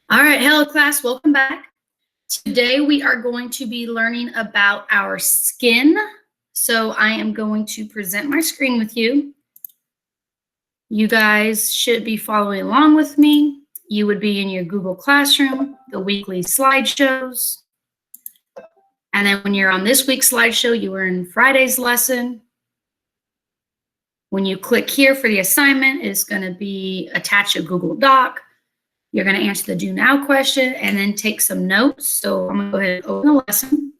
All right, hello class, welcome back. Today we are going to be learning about our skin. So I am going to present my screen with you. You guys should be following along with me. You would be in your Google Classroom, the weekly slideshows. And then when you're on this week's slideshow, you were in Friday's lesson. When you click here for the assignment, it's going to be attach a Google Doc. You're going to answer the do now question and then take some notes. So I'm going to go ahead and open the lesson.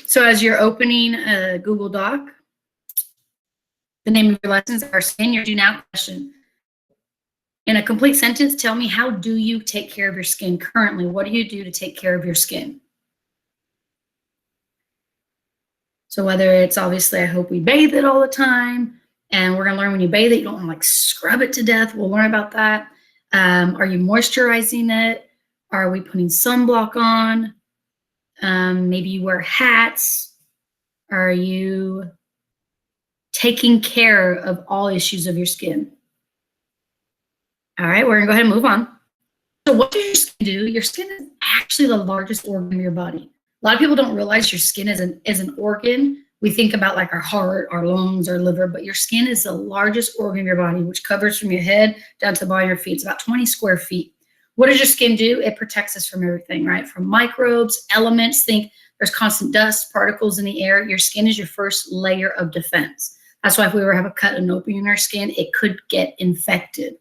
So as you're opening a Google Doc, the name of your lessons are skin, your do now question. In a complete sentence, tell me, how do you take care of your skin currently? What do you do to take care of your skin? So whether it's obviously, I hope we bathe it all the time, and we're gonna learn when you bathe it, you don't wanna like scrub it to death. We'll learn about that. Are you moisturizing it? Are we putting sunblock on? Maybe you wear hats. Are you taking care of all issues of your skin? All right, we're gonna go ahead and move on. So what does your skin do? Your skin is actually the largest organ of your body. A lot of people don't realize your skin is an organ. We think about like our heart, our lungs, our liver, but your skin is the largest organ of your body, which covers from your head down to the bottom of your feet. It's about 20 square feet. What does your skin do? It protects us from everything, right? From microbes, elements. Think there's constant dust, particles in the air. Your skin is your first layer of defense. That's why if we ever have a cut and opening in our skin, it could get infected.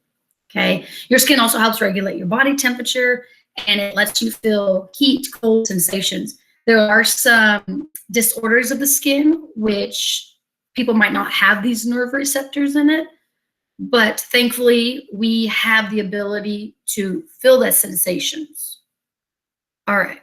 Okay. Your skin also helps regulate your body temperature, and it lets you feel heat, cold sensations. There are some disorders of the skin which people might not have these nerve receptors in it, but thankfully we have the ability to feel the sensations. All right,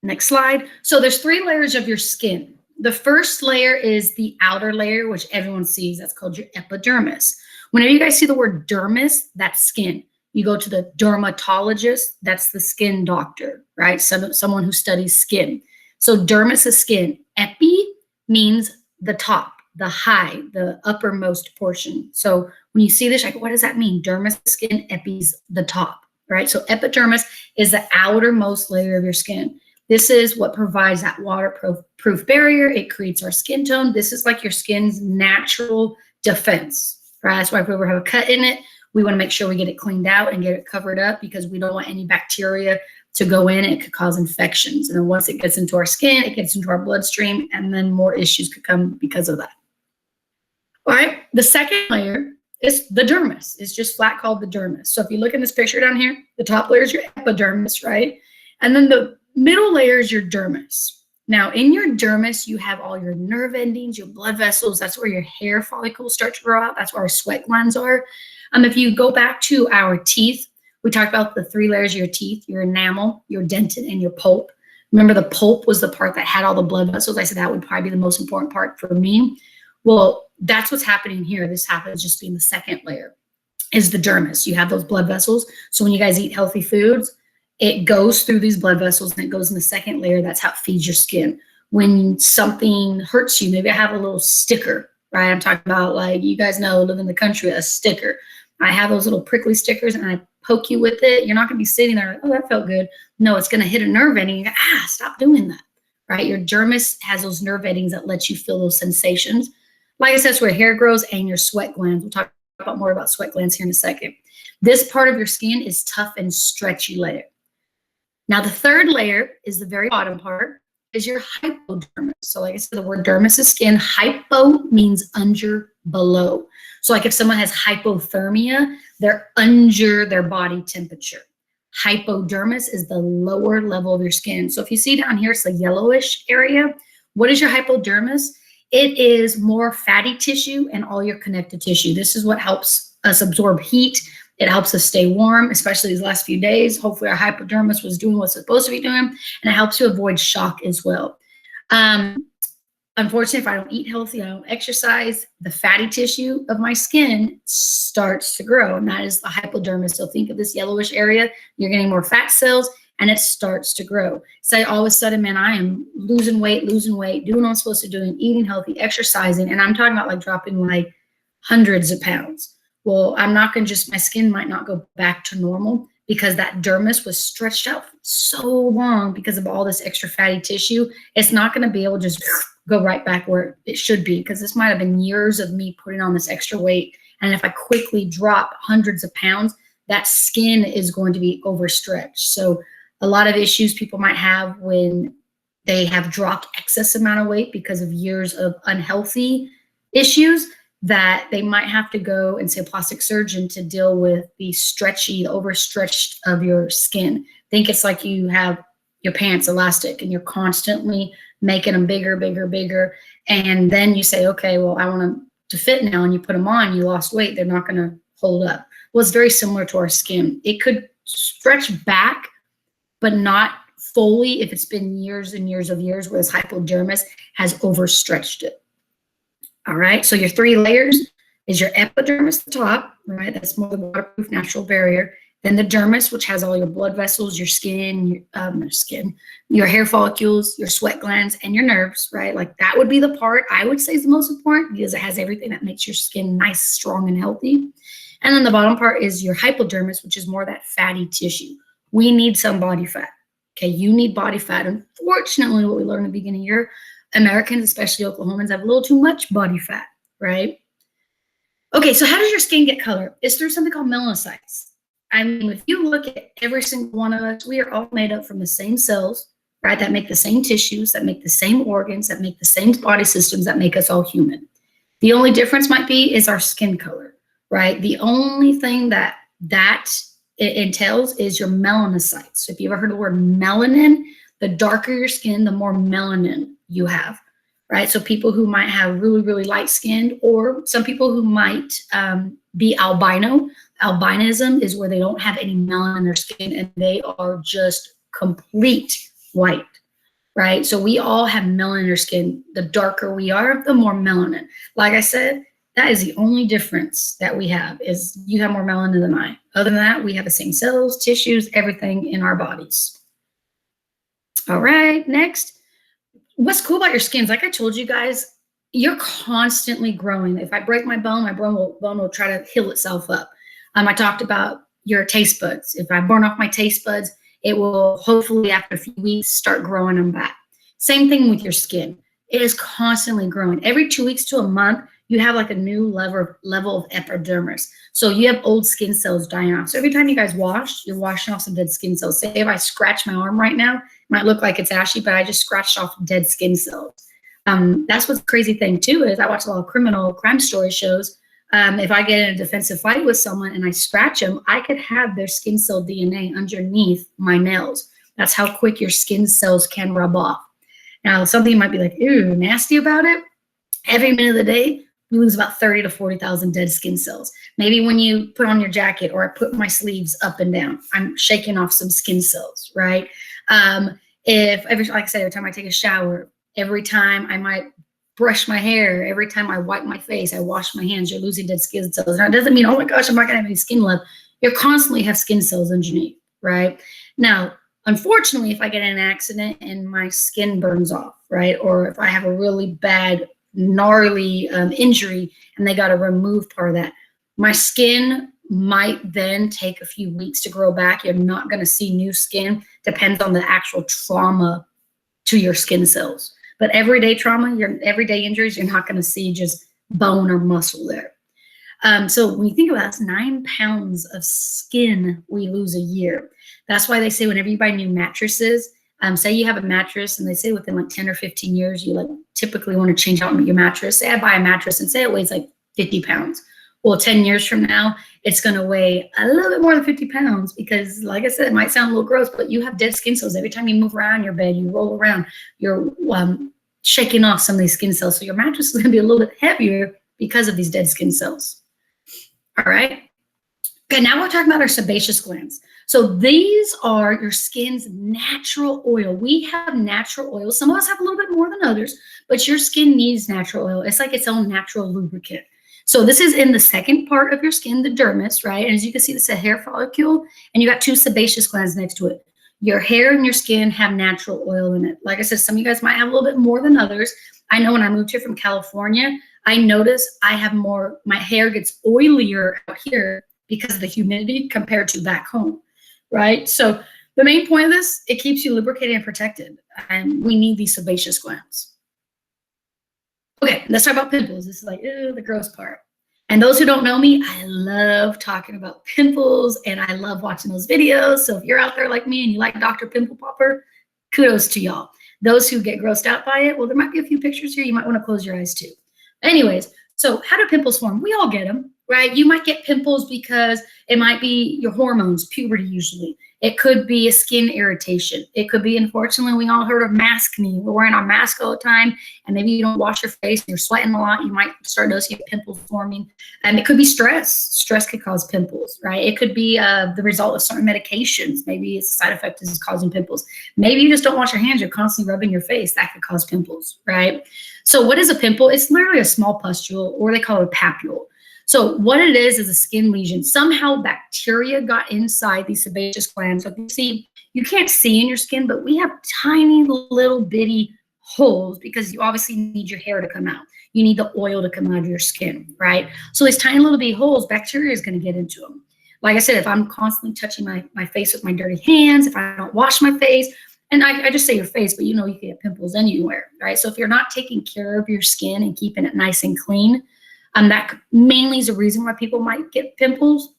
next slide. So there's 3 layers of your skin. The first layer is the outer layer, which everyone sees. That's called your epidermis. Whenever you guys see the word dermis, that's skin. You go to the dermatologist, that's the skin doctor, right? Someone who studies skin. So dermis is skin. Epi means the top, the high, the uppermost portion. So when you see this, like, what does that mean? Dermis is skin, epi's the top, right? So epidermis is the outermost layer of your skin. This is what provides that waterproof barrier. It creates our skin tone. This is like your skin's natural defense, right? That's why if we ever have a cut in it, we want to make sure we get it cleaned out and get it covered up, because we don't want any bacteria to go in. It could cause infections. And then once it gets into our skin, it gets into our bloodstream, and then more issues could come because of that. All right, the second layer is the dermis. It's just flat called the dermis. So if you look in this picture down here, the top layer is your epidermis, right? And then the middle layer is your dermis. Now, in your dermis, you have all your nerve endings, your blood vessels. That's where your hair follicles start to grow out. That's where our sweat glands are. If you go back to our teeth, we talked about the 3 layers of your teeth: your enamel, your dentin, and your pulp. Remember, the pulp was the part that had all the blood vessels. I said that would probably be the most important part for me. Well, that's what's happening here. This happens just being the second layer, is the dermis. You have those blood vessels. So when you guys eat healthy foods, it goes through these blood vessels and it goes in the second layer. That's how it feeds your skin. When something hurts you, maybe I have a little sticker, right? I'm talking about, like, you guys know, live in the country, a sticker. I have those little prickly stickers and I poke you with it. You're not going to be sitting there like, oh, that felt good. No, it's going to hit a nerve ending. You go, stop doing that, right? Your dermis has those nerve endings that let you feel those sensations. Like I said, it's where hair grows and your sweat glands. We'll talk about more about sweat glands here in a second. This part of your skin is tough and stretchy layer. Now, the third layer is the very bottom part, is your hypodermis. So like I said, the word dermis is skin. Hypo means under, below. So like if someone has hypothermia, they're under their body temperature. Hypodermis is the lower level of your skin. So if you see down here, it's the yellowish area. What is your hypodermis? It is more fatty tissue and all your connective tissue. This is what helps us absorb heat. It helps us stay warm, especially these last few days. Hopefully our hypodermis was doing what it's supposed to be doing, and it helps you avoid shock as well. Unfortunately, if I don't eat healthy, I don't exercise, the fatty tissue of my skin starts to grow, and that is the hypodermis. So think of this yellowish area, you're getting more fat cells, and it starts to grow. Say all of a sudden, man, I am losing weight, doing what I'm supposed to do, eating healthy, exercising, and I'm talking about like dropping like hundreds of pounds. Well, I'm not going to just, my skin might not go back to normal because that dermis was stretched out for so long because of all this extra fatty tissue. It's not going to be able to just go right back where it should be, because this might have been years of me putting on this extra weight. And if I quickly drop hundreds of pounds, that skin is going to be overstretched. So a lot of issues people might have when they have dropped excess amount of weight because of years of unhealthy issues, that they might have to go and see a plastic surgeon to deal with the stretchy, overstretched of your skin. Think it's like you have your pants elastic and you're constantly making them bigger, bigger, bigger. And then you say, okay, well, I want them to fit now. And you put them on, you lost weight. They're not going to hold up. Well, it's very similar to our skin. It could stretch back, but not fully if it's been years and years of years where this hypodermis has overstretched it. All right, so your 3 layers is your epidermis at the top, right? That's more the waterproof natural barrier. Then the dermis, which has all your blood vessels, your skin, your hair follicles, your sweat glands, and your nerves, right? Like that would be the part I would say is the most important because it has everything that makes your skin nice, strong, and healthy. And then the bottom part is your hypodermis, which is more that fatty tissue. We need some body fat. Okay, you need body fat. Unfortunately, what we learned in the beginning of the year, Americans, especially Oklahomans, have a little too much body fat, right? Okay, so how does your skin get color? It's through something called melanocytes. I mean, if you look at every single one of us, we are all made up from the same cells, right? That make the same tissues, that make the same organs, that make the same body systems, that make us all human. The only difference might be is our skin color, right? The only thing that it entails is your melanocytes. So if you ever heard the word melanin, the darker your skin, the more melanin you have, right? So people who might have really, really light skinned, or some people who might be albino. Albinism is where they don't have any melanin in their skin and they are just complete white, right? So we all have melanin in our skin. The darker we are, the more melanin. Like I said, that is the only difference that we have, is you have more melanin than I. Other than that, we have the same cells, tissues, everything in our bodies. All right, next. What's cool about your skin is, like I told you guys, you're constantly growing. If I break my bone will try to heal itself up. I talked about your taste buds. If I burn off my taste buds, it will hopefully after a few weeks start growing them back. Same thing with your skin. It is constantly growing. Every 2 weeks to a month, you have like a new level of epidermis. So you have old skin cells dying off. So every time you guys wash, you're washing off some dead skin cells. Say if I scratch my arm right now, it might look like it's ashy, but I just scratched off dead skin cells. That's what's the crazy thing too, is I watch a lot of crime story shows. If I get in a defensive fight with someone and I scratch them, I could have their skin cell DNA underneath my nails. That's how quick your skin cells can rub off. Now, something you might be like, ew, nasty about it. Every minute of the day, we lose about 30 to 40,000 dead skin cells. Maybe when you put on your jacket or I put my sleeves up and down, I'm shaking off some skin cells, right? Like I said, every time I take a shower, every time I might brush my hair, every time I wipe my face, I wash my hands, you're losing dead skin cells. Now, it doesn't mean, oh my gosh, I'm not gonna have any skin left. You constantly have skin cells underneath, right? Now, unfortunately, if I get in an accident and my skin burns off, right? Or if I have a really bad, gnarly injury and they got to remove part of that, my skin might then take a few weeks to grow back. You're not going to see new skin. Depends on the actual trauma to your skin cells. But everyday trauma, your everyday injuries, you're not going to see just bone or muscle there. So when you think about it, it's 9 pounds of skin we lose a year. That's why they say whenever you buy new mattresses, say you have a mattress and they say within like 10 or 15 years, you like typically want to change out your mattress. Say I buy a mattress and say it weighs like 50 pounds. Well, 10 years from now, it's going to weigh a little bit more than 50 pounds because, like I said, it might sound a little gross, but you have dead skin cells. Every time you move around your bed, you roll around, you're shaking off some of these skin cells. So your mattress is going to be a little bit heavier because of these dead skin cells. All right. Okay, now we're talking about our sebaceous glands. So these are your skin's natural oil. We have natural oil. Some of us have a little bit more than others, but your skin needs natural oil. It's like its own natural lubricant. So this is in the second part of your skin, the dermis, right? And as you can see, this is a hair follicle, and you got 2 sebaceous glands next to it. Your hair and your skin have natural oil in it. Like I said, some of you guys might have a little bit more than others. I know when I moved here from California, I notice I have more, my hair gets oilier out here because of the humidity compared to back home, right? So the main point of this, it keeps you lubricated and protected, and we need these sebaceous glands. Okay, let's talk about pimples. This is like the gross part. And those who don't know me, I love talking about pimples and I love watching those videos. So if you're out there like me and you like Dr. Pimple Popper, kudos to y'all. Those who get grossed out by it, well, there might be a few pictures here. You might want to close your eyes too. Anyways, so how do pimples form? We all get them, right? You might get pimples because it might be your hormones, puberty usually. It could be a skin irritation. It could be, unfortunately, we all heard of maskne. We're wearing our mask all the time, and maybe you don't wash your face and you're sweating a lot. You might start noticing pimples forming. And it could be stress. Stress could cause pimples, right? It could be the result of certain medications. Maybe it's a side effect is causing pimples. Maybe you just don't wash your hands. You're constantly rubbing your face. That could cause pimples, right? So what is a pimple? It's literally a small pustule, or they call it a papule. So what it is a skin lesion. Somehow bacteria got inside these sebaceous glands. So you can't see in your skin, but we have tiny little bitty holes because you obviously need your hair to come out. You need the oil to come out of your skin, right? So these tiny little bitty holes, bacteria is going to get into them. Like I said, if I'm constantly touching my face with my dirty hands, if I don't wash my face, and I just say your face, but you know you can get pimples anywhere, right? So if you're not taking care of your skin and keeping it nice and clean, that mainly is a reason why people might get pimples,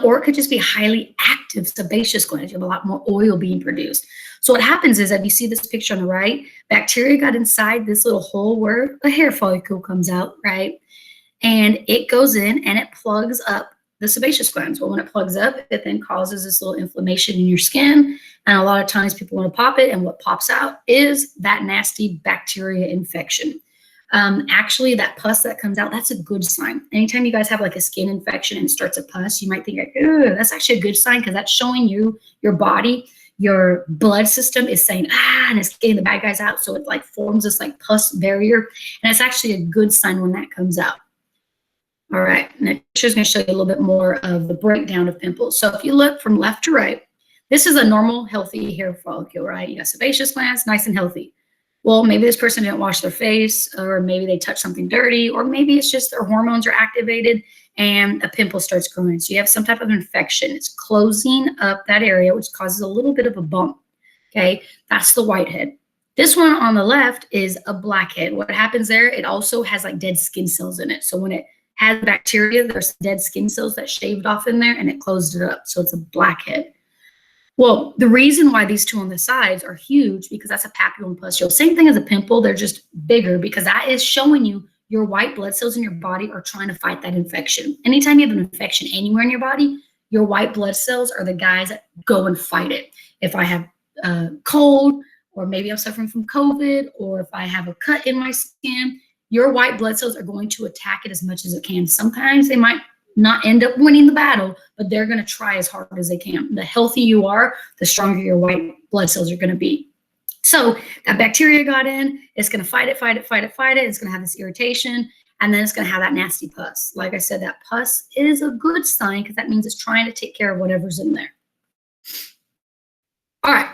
or it could just be highly active sebaceous glands. You have a lot more oil being produced. So what happens is, if you see this picture on the right, bacteria got inside this little hole where a hair follicle comes out, right? And it goes in and it plugs up the sebaceous glands. Well, when it plugs up, it then causes this little inflammation in your skin. And a lot of times people want to pop it, and what pops out is that nasty bacteria infection. Actually, that pus that comes out, that's a good sign. Anytime you guys have like a skin infection and starts a pus, you might think, like, that's actually a good sign, because that's showing you your body, your blood system is saying, and it's getting the bad guys out. So it like forms this like pus barrier, and it's actually a good sign when that comes out. All right, next is going to show you a little bit more of the breakdown of pimples. So if you look from left to right, this is a normal, healthy hair follicle, right? You got sebaceous glands, nice and healthy. Well, maybe this person didn't wash their face, or maybe they touched something dirty, or maybe it's just their hormones are activated and a pimple starts growing. So you have some type of infection. It's closing up that area, which causes a little bit of a bump, okay? That's the whitehead. This one on the left is a blackhead. What happens there, it also has like dead skin cells in it. So when it has bacteria, there's dead skin cells that shaved off in there and it closed it up. So it's a blackhead. Well, the reason why these two on the sides are huge, because that's a papule and pustule. Same thing as a pimple, they're just bigger, because that is showing you your white blood cells in your body are trying to fight that infection. Anytime you have an infection anywhere in your body, your white blood cells are the guys that go and fight it. If I have a cold, or maybe I'm suffering from COVID, or if I have a cut in my skin, your white blood cells are going to attack it as much as it can. Sometimes they might not end up winning the battle, but they're going to try as hard as they can. The healthier you are, the stronger your white blood cells are going to be. So that bacteria got in, it's going to fight it. It's going to have this irritation, and then it's going to have that nasty pus. Like I said, that pus is a good sign, because that means it's trying to take care of whatever's in there. All right.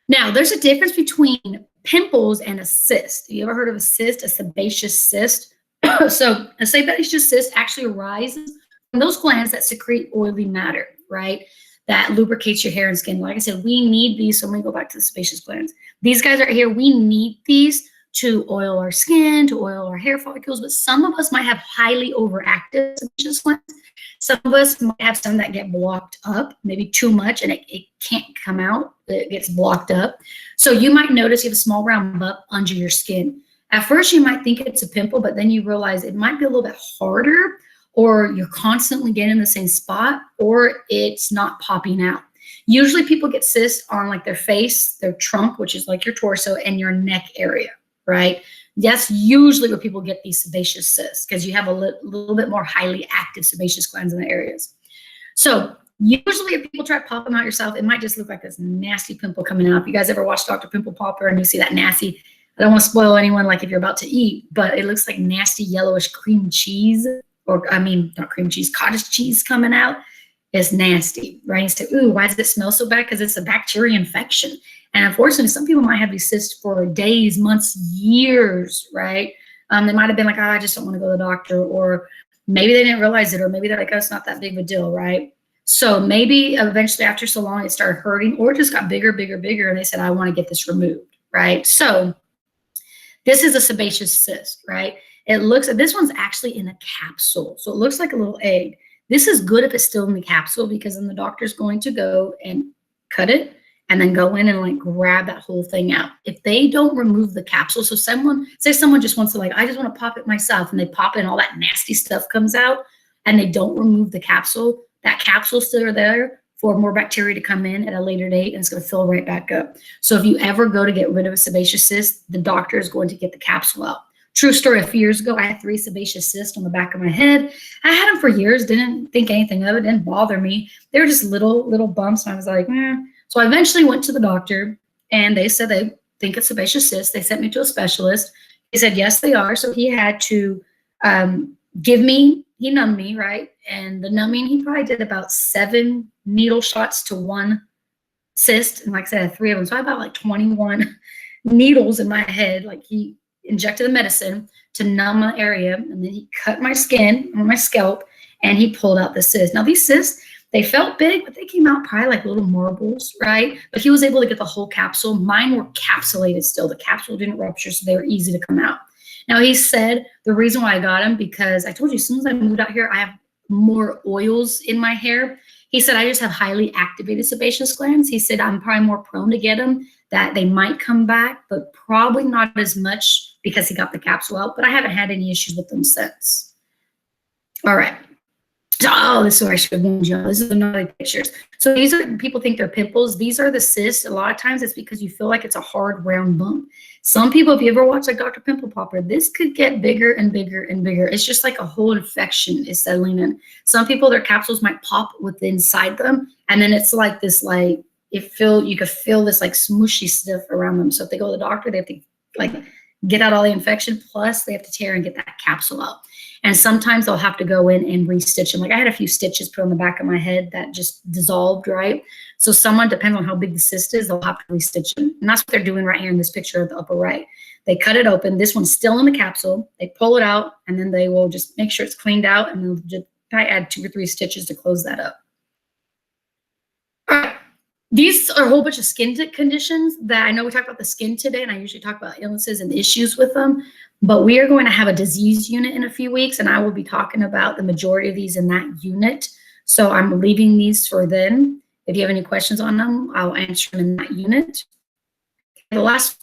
Now, there's a difference between pimples and a cyst. Have you ever heard of a cyst, a sebaceous cyst? So a sebaceous cyst actually arises from those glands that secrete oily matter, right? That lubricates your hair and skin. Like I said, we need these. So let me go back to the sebaceous glands. These guys right here, we need these to oil our skin, to oil our hair follicles, but some of us might have highly overactive sebaceous glands. Some of us might have some that get blocked up, maybe too much, and it can't come out. It gets blocked up. So you might notice you have a small round bump under your skin. At first, you might think it's a pimple, but then you realize it might be a little bit harder, or you're constantly getting the same spot, or it's not popping out. Usually people get cysts on like their face, their trunk, which is like your torso, and your neck area, right? That's usually where people get these sebaceous cysts, because you have a little bit more highly active sebaceous glands in the areas. So usually if people try to pop them out yourself, it might just look like this nasty pimple coming out. If you guys ever watch Dr. Pimple Popper and you see that nasty, I don't want to spoil anyone like if you're about to eat, but it looks like nasty yellowish cream cheese, or I mean, not cream cheese, cottage cheese coming out. It's nasty, right? You say, ooh, why does it smell so bad? Because it's a bacteria infection. And unfortunately, some people might have these cysts for days, months, years, right? They might have been like, oh, I just don't want to go to the doctor, or maybe they didn't realize it, or maybe they're like, oh, it's not that big of a deal, right? So maybe eventually after so long it started hurting, or it just got bigger, bigger, bigger, and they said, I want to get this removed, right? So this is a sebaceous cyst, right? It looks, this one's actually in a capsule, so it looks like a little egg. This is good if it's still in the capsule, because then the doctor's going to go and cut it and then go in and like grab that whole thing out. If they don't remove the capsule, so someone just wants to like, I just want to pop it myself, and they pop it and all that nasty stuff comes out, and they don't remove the capsule, that capsule's still there for more bacteria to come in at a later date, and it's going to fill right back up. So if you ever go to get rid of a sebaceous cyst, the doctor is going to get the capsule out. True story, a few years ago, I had 3 sebaceous cysts on the back of my head. I had them for years, didn't think anything of it, didn't bother me. They were just little bumps, and I was like, eh. So I eventually went to the doctor, and they said they think it's sebaceous cyst. They sent me to a specialist. He said, yes, they are. So he had to he numbed me, right? And the numbing, he probably did about 7 needle shots to 1 cyst. And like I said, I had 3 of them. So I had about like 21 needles in my head. Like he injected the medicine to numb my area, and then he cut my skin on my scalp, and he pulled out the cyst. Now these cysts, they felt big, but they came out probably like little marbles, right? But he was able to get the whole capsule. Mine were capsulated still. The capsule didn't rupture, so they were easy to come out. Now he said the reason why I got him, because I told you as soon as I moved out here, I have more oils in my hair. He said I just have highly activated sebaceous glands. He said I'm probably more prone to get them, that they might come back, but probably not as much because he got the capsule out. But I haven't had any issues with them since. All right. Oh, this is where I should have warned you. This is another pictures. So these are, people think they're pimples. These are the cysts. A lot of times it's because you feel like it's a hard round bump. Some people, if you ever watch like Dr. Pimple Popper, this could get bigger and bigger and bigger. It's just like a whole infection is settling in. Some people, their capsules might pop within inside them, and then it's like this, like you could feel this like smooshy stuff around them. So if they go to the doctor, they have to like get out all the infection, plus they have to tear and get that capsule out. And sometimes they'll have to go in and re-stitch them. Like I had a few stitches put on the back of my head that just dissolved, right? So someone, depending on how big the cyst is, they'll have to re-stitch them. And that's what they're doing right here in this picture at the upper right. They cut it open. This one's still in the capsule. They pull it out, and then they will just make sure it's cleaned out, and they'll just probably add 2 or 3 stitches to close that up. All right. These are a whole bunch of skin conditions that I know we talked about the skin today, and I usually talk about illnesses and issues with them. But we are going to have a disease unit in a few weeks, and I will be talking about the majority of these in that unit. So I'm leaving these for then. If you have any questions on them, I'll answer them in that unit. The last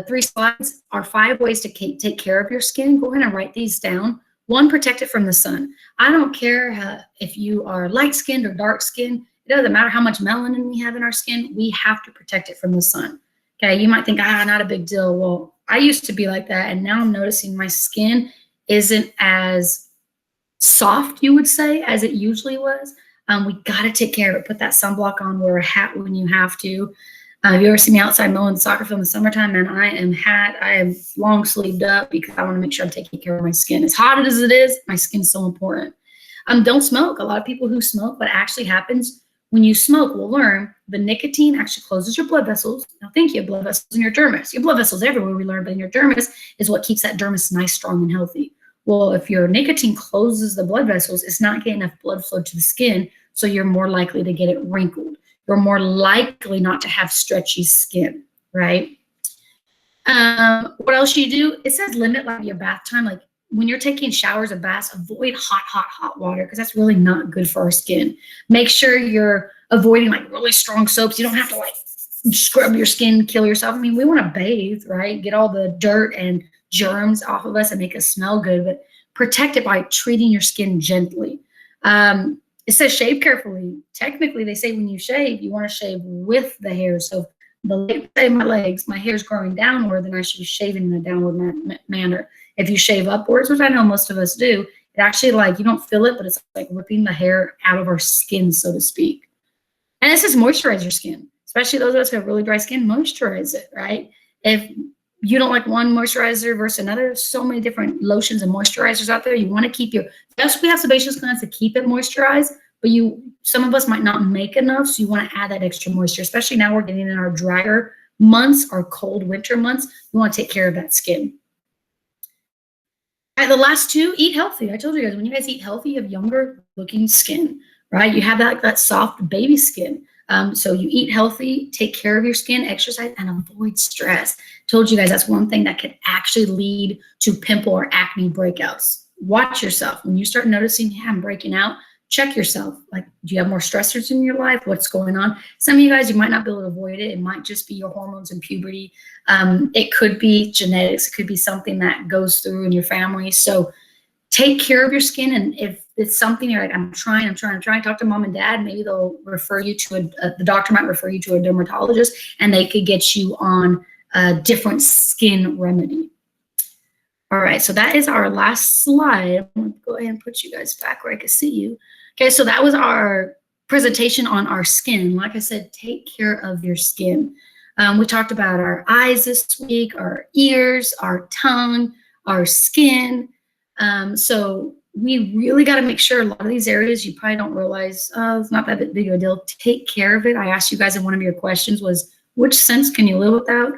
3 slides are 5 ways to take care of your skin. Go ahead and write these down. 1, protect it from the sun. I don't care if you are light-skinned or dark-skinned. It doesn't matter how much melanin we have in our skin. We have to protect it from the sun. Okay, you might think, not a big deal. Well, I used to be like that, and now I'm noticing my skin isn't as soft, you would say, as it usually was. We got to take care of it. Put that sunblock on, wear a hat when you have to. If you ever see me outside mowing the soccer field in the summertime, man, I am long sleeved up because I want to make sure I'm taking care of my skin. As hot as it is, my skin's so important. Don't smoke. A lot of people who smoke, what actually happens when you smoke, we'll learn the nicotine actually closes your blood vessels. Now think you have blood vessels in your dermis. Your blood vessels everywhere, we learned, but in your dermis is what keeps that dermis nice, strong, and healthy. Well, if your nicotine closes the blood vessels, it's not getting enough blood flow to the skin, so you're more likely to get it wrinkled. You're more likely not to have stretchy skin, right? What else you do? It says limit like your bath time. Like when you're taking showers or baths, avoid hot water, because that's really not good for our skin. Make sure you're avoiding like really strong soaps. You don't have to like scrub your skin, kill yourself. I mean, we want to bathe, right? Get all the dirt and germs off of us and make us smell good, but protect it by treating your skin gently. It says shave carefully. Technically, they say when you shave, you want to shave with the hair. So say my legs, my hair's growing downward, then I should be shaving in a downward manner. If you shave upwards, which I know most of us do, it actually like, you don't feel it, but it's like ripping the hair out of our skin, so to speak. And this is moisturize your skin, especially those of us who have really dry skin, moisturize it, right? If you don't like one moisturizer versus another, there's so many different lotions and moisturizers out there. You want to keep yes, we have sebaceous glands to keep it moisturized, but some of us might not make enough, so you want to add that extra moisture, especially now we're getting in our drier months, our cold winter months. We want to take care of that skin. The last two, eat healthy. I told you guys, when you guys eat healthy, you have younger looking skin, right? You have that soft baby skin. So you eat healthy, take care of your skin, exercise, and avoid stress. Told you guys that's one thing that could actually lead to pimple or acne breakouts. Watch yourself. When you start noticing, yeah, I'm breaking out, check yourself. Like, do you have more stressors in your life? What's going on? Some of you guys, you might not be able to avoid it. It might just be your hormones and puberty. It could be genetics. It could be something that goes through in your family. So take care of your skin. And if it's something you're like, I'm trying, talk to mom and dad. Maybe they'll refer you to the doctor might refer you to a dermatologist, and they could get you on a different skin remedy. All right, so that is our last slide. I'm gonna go ahead and put you guys back where I can see you. Okay, so that was our presentation on our skin. Like I said, take care of your skin. We talked about our eyes this week, our ears, our tongue, our skin. So we really got to make sure a lot of these areas you probably don't realize, it's not that big of a deal. Take care of it. I asked you guys in one of your questions was, which sense can you live without?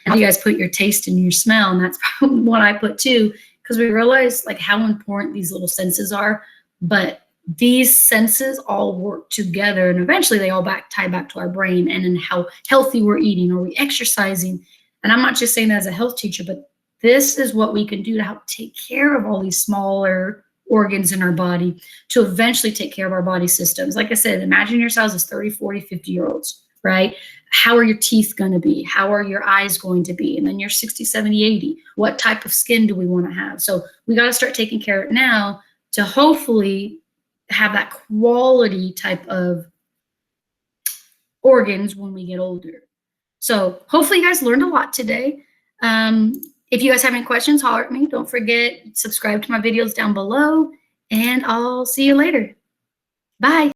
And you guys put your taste and your smell, and that's probably what I put too, because we realize like how important these little senses are. But these senses all work together, and eventually they all tie back to our brain and in how healthy we're eating, or we exercising. And I'm not just saying that as a health teacher, but this is what we can do to help take care of all these smaller organs in our body to eventually take care of our body systems. Like I said, imagine yourselves as 30, 40, 50-year-olds, right? How are your teeth going to be? How are your eyes going to be? And then you're 60, 70, 80. What type of skin do we want to have? So we got to start taking care of it now to hopefully have that quality type of organs when we get older. So hopefully you guys learned a lot today. If you guys have any questions, holler at me. Don't forget, subscribe to my videos down below, and I'll see you later. Bye.